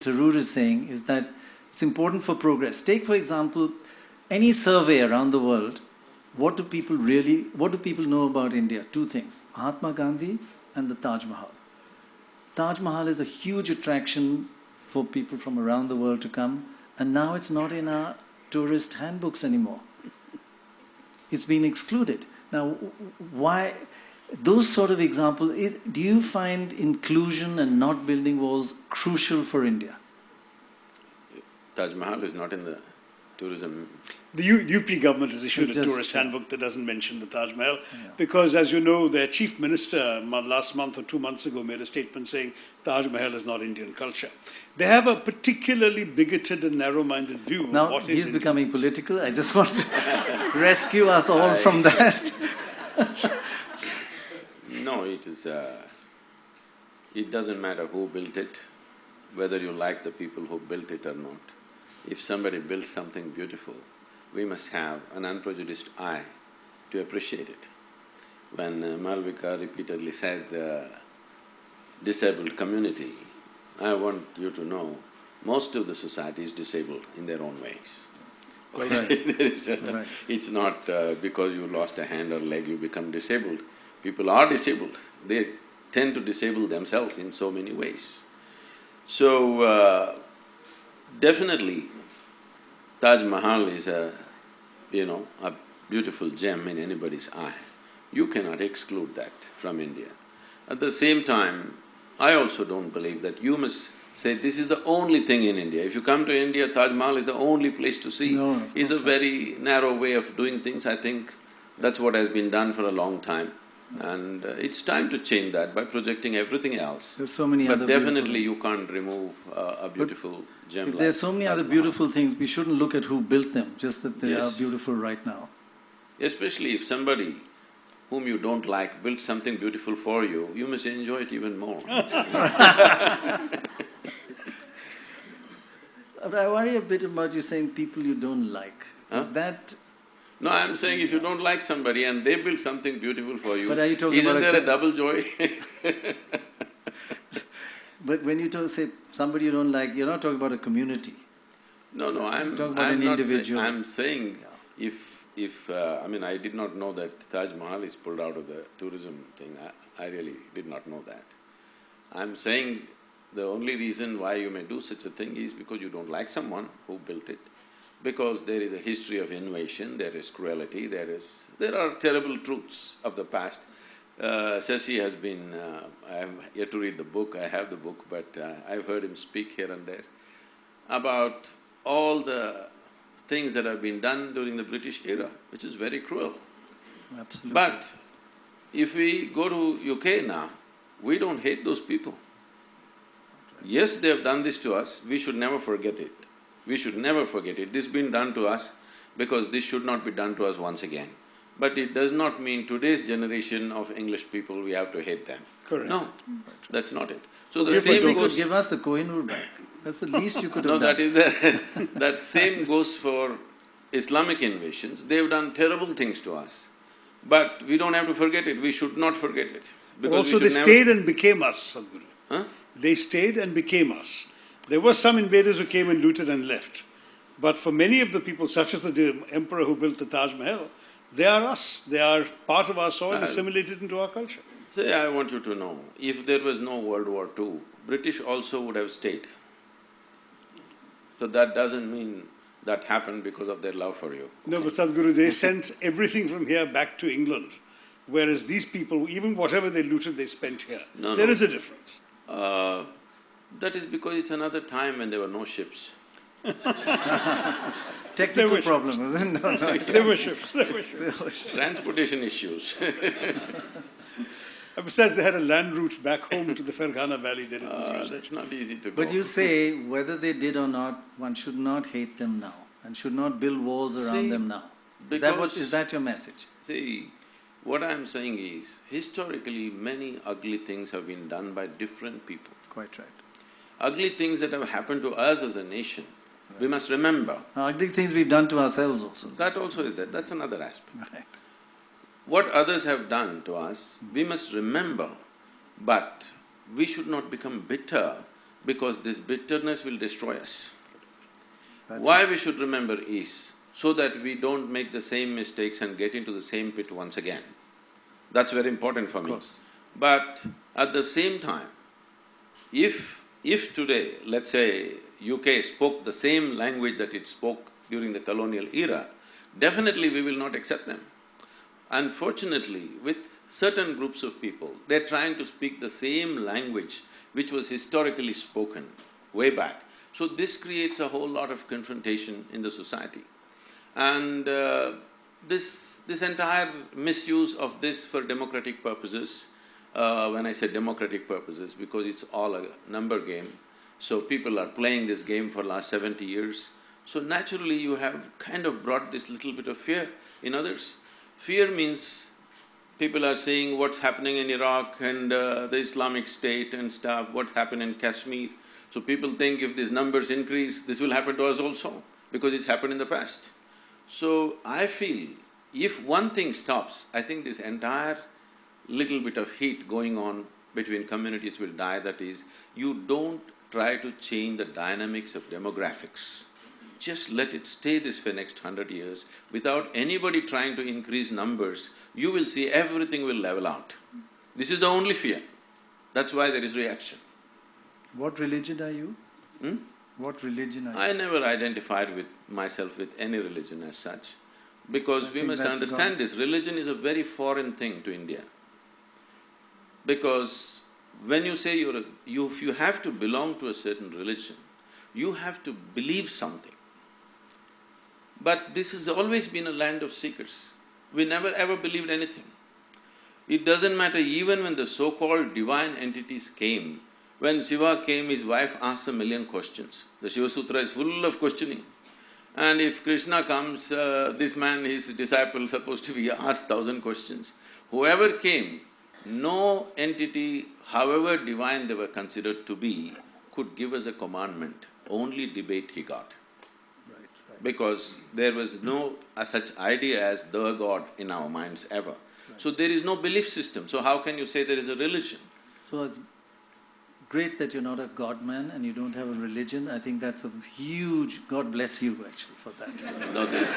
Tharoor is saying is that it's important for progress. Take, for example, any survey around the world. What do people know about India? Two things: Mahatma Gandhi and the Taj Mahal. Taj Mahal is a huge attraction for people from around the world to come, and now it's not in our tourist handbooks anymore. It's been excluded. Now, why? Those sort of examples, do you find inclusion and not building walls crucial for India? Taj Mahal is not in the tourism. The UP government has issued a tourist handbook that doesn't mention the Taj Mahal because, as you know, their chief minister last month or 2 months ago made a statement saying Taj Mahal is not Indian culture. They have a particularly bigoted and narrow-minded view now, of what is he's becoming political. I just want to rescue us all from that. No, it doesn't matter who built it, whether you like the people who built it or not. If somebody builds something beautiful, we must have an unprejudiced eye to appreciate it. When Malvika repeatedly said disabled community, I want you to know, most of the society is disabled in their own ways. Right. It's not because you lost a hand or leg you become disabled. People are disabled. They tend to disable themselves in so many ways. So, definitely Taj Mahal is a beautiful gem in anybody's eye. You cannot exclude that from India. At the same time, I also don't believe that you must say this is the only thing in India. If you come to India, Taj Mahal is the only place to see. No, It's a very narrow way of doing things. I think that's what has been done for a long time. And it's time to change that by projecting everything else. There's so many other But definitely you can't remove a beautiful gem like there's so many other Taj beautiful Mahal. things, we shouldn't look at who built them, just that they are Yes. beautiful right now. Especially if somebody whom you don't like built something beautiful for you, you must enjoy it even more. But I worry a bit about you saying people you don't like. Is that… No, I'm saying if you don't like somebody and they build something beautiful for you, But are you talking isn't about there a double joy? But when you say somebody you don't like, you're not talking about a community. No, I'm Talk about an not individual. I'm saying I mean, I did not know that Taj Mahal is pulled out of the tourism thing. I really did not know that. I'm saying the only reason why you may do such a thing is because you don't like someone who built it, because there is a history of invasion, there is cruelty, there are terrible truths of the past. Shashi has been… I have yet to read the book, I have the book, but I've heard him speak here and there about all the things that have been done during the British era, which is very cruel. Absolutely. But if we go to UK now, we don't hate those people. Yes, they have done this to us, we should never forget it. We should never forget it. This has been done to us because this should not be done to us once again. But it does not mean today's generation of English people, we have to hate them. Correct. No, that's not it. So the If same you goes… could give us the Kohinoor back, that's the least you could have No, done. that is that same goes for Islamic invasions. They've done terrible things to us. But we don't have to forget it, we should not forget it. But Because also we they should stayed and became us, Sadhguru. Huh? They stayed and became us. There were some invaders who came and looted and left. But for many of the people, such as the emperor who built the Taj Mahal, they are us. They are part of our soil, assimilated into our culture. Say, I want you to know, if there was no World War II, British also would have stayed. So that doesn't mean that happened because of their love for you. No, but Sadhguru, they sent everything from here back to England, whereas these people, even whatever they looted, they spent here. No, There no. is a difference. That is because it's another time when there were no ships. Technical There were problem, isn't it? No, There were ships, there were ships. Transportation issues. And besides, they had a land route back home to the Fergana Valley, they didn't use it. It's not easy to go. But you say, whether they did or not, one should not hate them now and should not build walls around See, them now. because… Is that your message? See, what I'm saying is, historically many ugly things have been done by different people. Quite right. Ugly things that have happened to us as a nation, we must remember. Ugly things we've done to ourselves also. That also is there, that's another aspect. Right. What others have done to us, we must remember, but we should not become bitter because this bitterness will destroy us. That's Why we should remember is so that we don't make the same mistakes and get into the same pit once again. That's very important for me. course. But at the same time, if today, let's say, UK spoke the same language that it spoke during the colonial era, definitely we will not accept them. Unfortunately, with certain groups of people, they're trying to speak the same language which was historically spoken way back. So this creates a whole lot of confrontation in the society. And this entire misuse of this for democratic purposes, when I say democratic purposes, because it's all a number game, so people are playing this game for last 70 years. So naturally you have kind of brought this little bit of fear in others. Fear means people are seeing what's happening in Iraq and the Islamic State and stuff, what happened in Kashmir. So people think if these numbers increase, this will happen to us also, because it's happened in the past. So I feel if one thing stops, I think this entire little bit of heat going on between communities will die. That is, you don't try to change the dynamics of demographics. Just let it stay this for next 100 years. Without anybody trying to increase numbers, you will see everything will level out. This is the only fear. That's why there is reaction. What religion are you? What religion are you? I never identified with myself with any religion as such, because we must understand this, religion is a very foreign thing to India. Because when you say if you have to belong to a certain religion, you have to believe something. But this has always been a land of seekers. We never ever believed anything. It doesn't matter, even when the so-called divine entities came, when Shiva came, his wife asked 1,000,000 questions. The Shiva Sutra is full of questioning. And if Krishna comes, this man, his disciple, supposed to be asked 1,000 questions. Whoever came, no entity, however divine they were considered to be, could give us a commandment. Only debate he got. Because there was no such idea as the God in our minds ever. So there is no belief system. So how can you say there is a religion? So it's great that you're not a God man and you don't have a religion. I think that's a huge… God bless you actually for that. No, this…